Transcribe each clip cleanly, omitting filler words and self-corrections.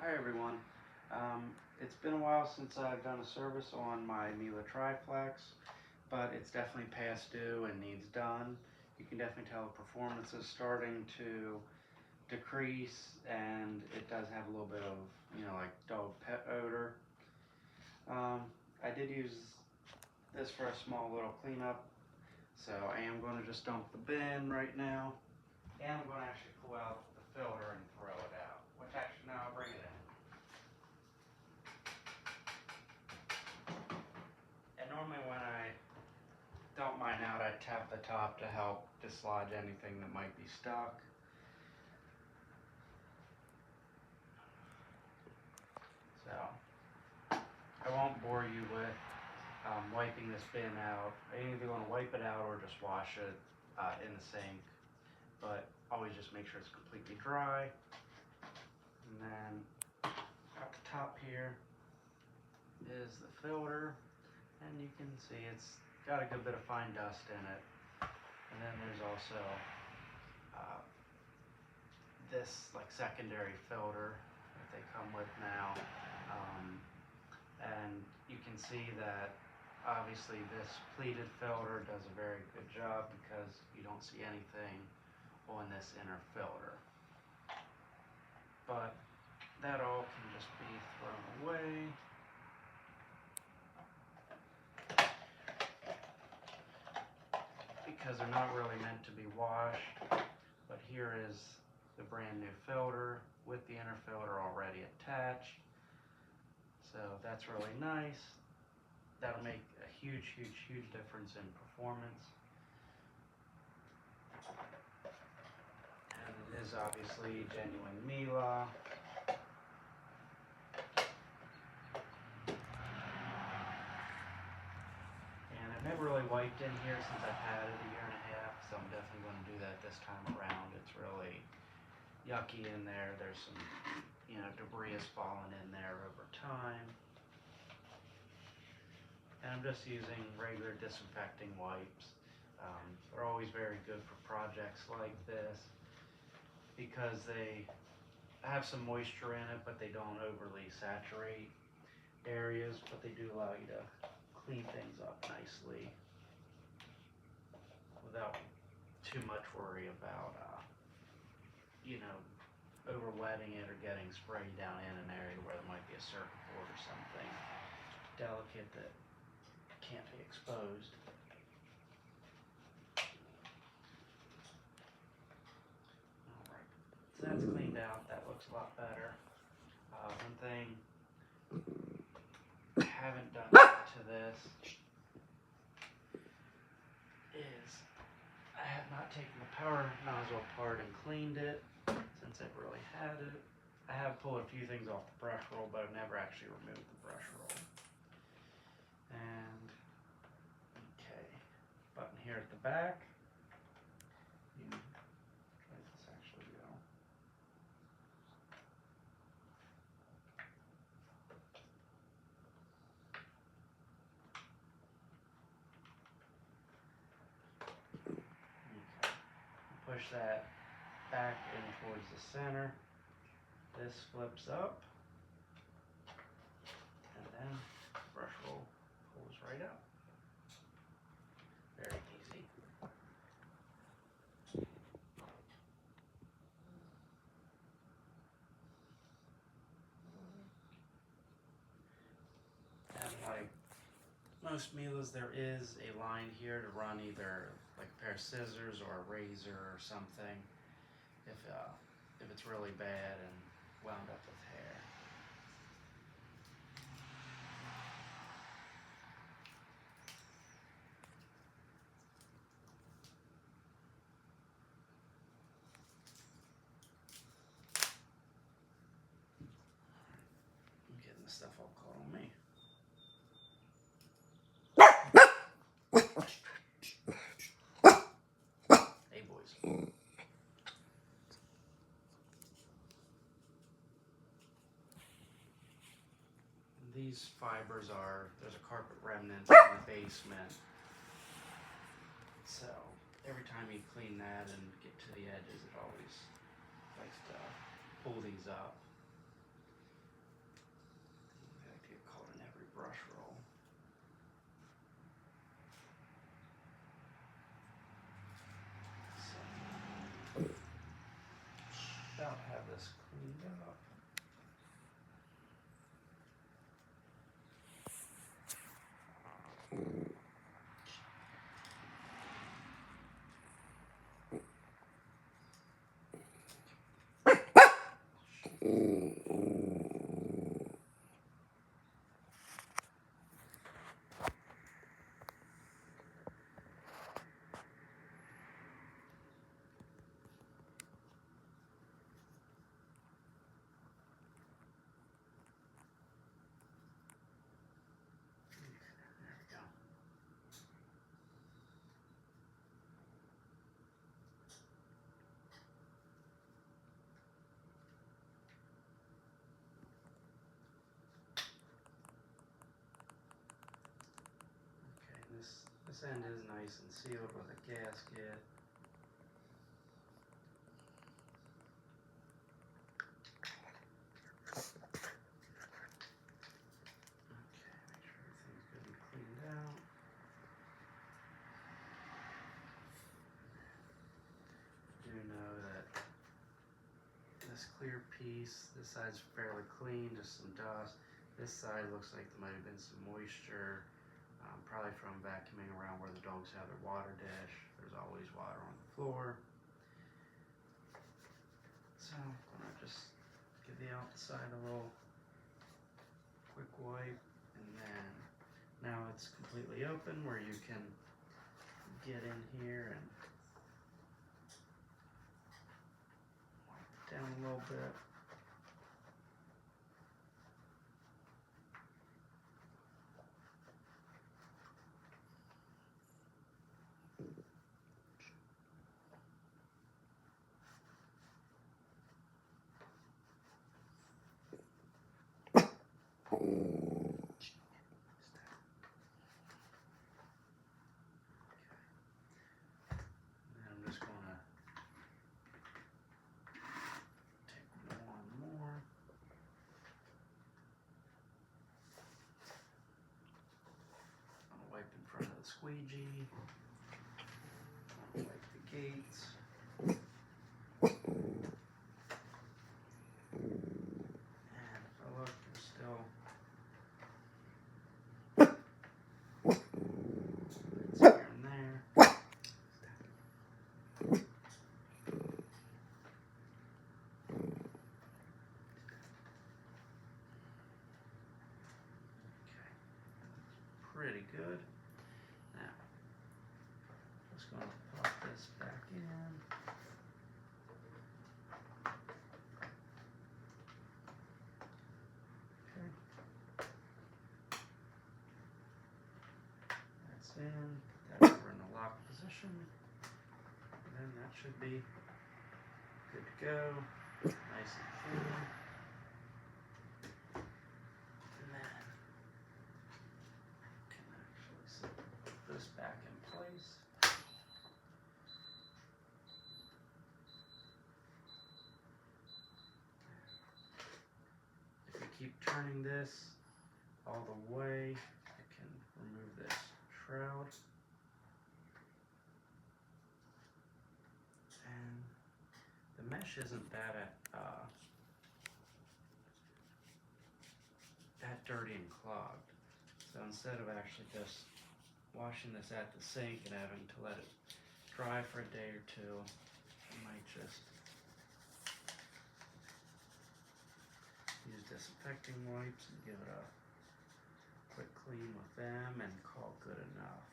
Hi everyone. It's been a while since I've done a service on my Miele Triflex, but it's definitely past due and needs done. You can definitely tell the performance is starting to decrease, and it does have a little bit of, like dog pet odor. Um, I did use this for a small little cleanup, so I am going to just dump the bin right now, and I'm going to actually pull out the filter and throw it out, which actually, no, I'll bring it in. And normally when I dump mine out, I tap the top to help dislodge anything that might be stuck. So I won't bore you with wiping this bin out. I either want to wipe it out or just wash it in the sink. But always just make sure it's completely dry. And then at the top here is the filter. And you can see it's got a good bit of fine dust in it. And then there's also uh, this like secondary filter that they come with now. And you can see that obviously this pleated filter does a very good job because you don't see anything on this inner filter. But that all can just be thrown away. Because they're not really meant to be washed. But here is the brand new filter with the inner filter already attached. So that's really nice. That'll make a huge difference in performance. And it is obviously genuine Miele. And I've never really wiped in here since I've had it a year and a half, so I'm definitely going to do that this time around. It's really yucky in there. There's some, debris has fallen in there over time. And I'm just using regular disinfecting wipes. They're always very good for projects like this because they have some moisture in it, but they don't overly saturate areas, but they do allow you to clean things up nicely without too much worry about, overwetting it or getting sprayed down in an area where there might be a circuit board or something delicate that can't be exposed. Alright, so that's cleaned out. That looks a lot better. One thing I haven't done to this is I have not taken the power nozzle apart and cleaned it since I've really had it. I have pulled a few things off the brush roll, but I've never actually removed the brush roll. And, okay, button here at the back. Where does this actually go? Okay, push that back in towards the center. This flips up, and then brush roll pulls right out. Very easy. And like most Miele's, there is a line here to run either like a pair of scissors or a razor or something if it's really bad and wound up with hair. I'm getting the stuff all caught on me. Hey boys. These fibers there's a carpet remnant in the basement. So every time you clean that and get to the edges, it always likes to pull these up. There we go. Okay, this end is nice and sealed with a gasket. Cleaned out. Do know that this clear piece, this side's fairly clean, just some dust. This side looks like there might have been some moisture, probably from vacuuming around where the dogs have their water dish. There's always water on the floor. So I'm gonna just give the outside a little quick wipe, and then now it's completely open where you can get in here and wipe it down a little bit. And I'm just gonna take one more. I'll wipe in front of the squeegee. I'll wipe the gates. And if I look, there's still bits here and there. Pretty good. Now, just going to pop this back in. Okay. That's in. Put that over in the lock position. And then that should be good to go. Nice and clean. And then can actually set this back in place. If you keep turning this all the way, you can remove this shroud. And the mesh isn't that dirty and clogged. So instead of actually just washing this at the sink and having to let it dry for a day or two, I might just use disinfecting wipes and give it a quick clean with them and call good enough.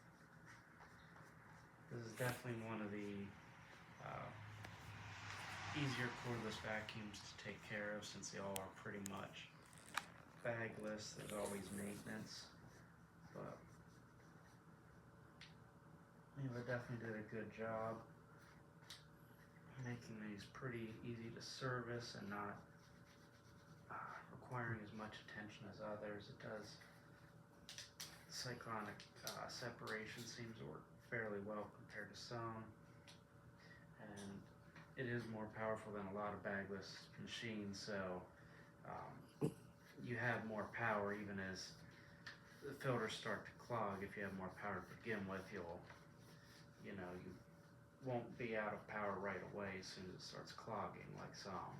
This is definitely one of the easier cordless vacuums to take care of, since they all are pretty much bagless. There's always maintenance, but Miele definitely did a good job making these pretty easy to service and not requiring as much attention as others. It does. Cyclonic separation seems to work fairly well compared to some, and it is more powerful than a lot of bagless machines, so you have more power even as the filters start to clog. If you have more power to begin with, you won't be out of power right away as soon as it starts clogging like some.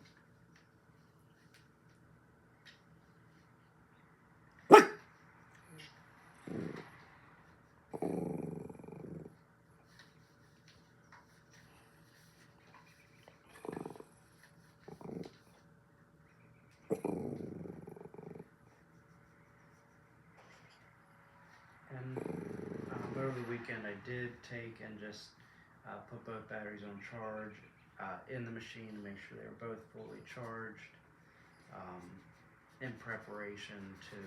weekend I did take and just put both batteries on charge in the machine to make sure they were both fully charged in preparation to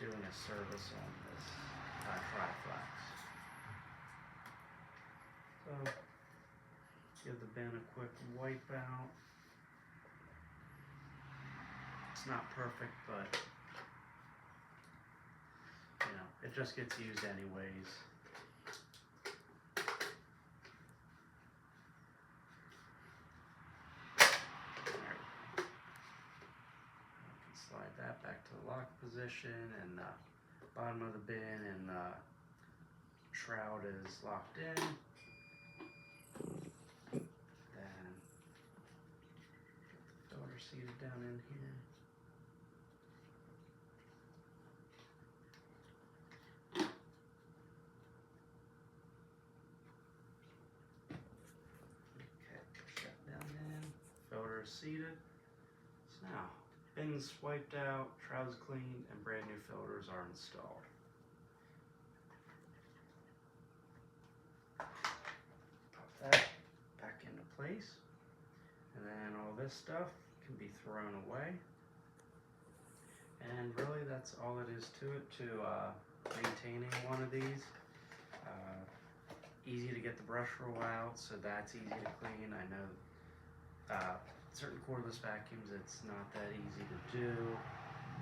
doing a service on this Triflex. So give the bin a quick wipe out. It's not perfect, but you know, it just gets used anyways. Slide that back to the lock position, and the bottom of the bin and the shroud is locked in. Then filter seated down in here. Okay, push that down in. Filter is seated. So now, bin's wiped out, shroud's cleaned, and brand new filters are installed. Pop that back into place, and then all this stuff can be thrown away. And really, that's all it is to it, to maintaining one of these. Easy to get the brush roll out, so that's easy to clean. I know certain cordless vacuums, it's not that easy to do,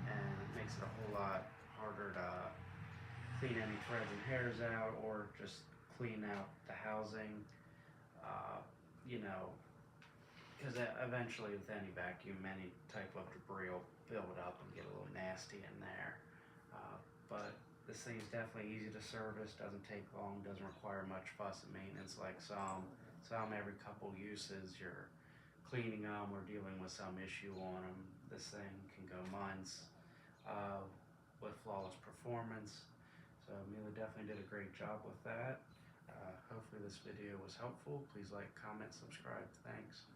and it makes it a whole lot harder to clean any threads and hairs out, or just clean out the housing, you know, because eventually with any vacuum, any type of debris will build up and get a little nasty in there. But this thing's definitely easy to service, doesn't take long, doesn't require much fuss and maintenance like some every couple uses you're cleaning them or dealing with some issue on them. This thing can go months with flawless performance. So Miele definitely did a great job with that. Hopefully this video was helpful. Please like, comment, subscribe. Thanks.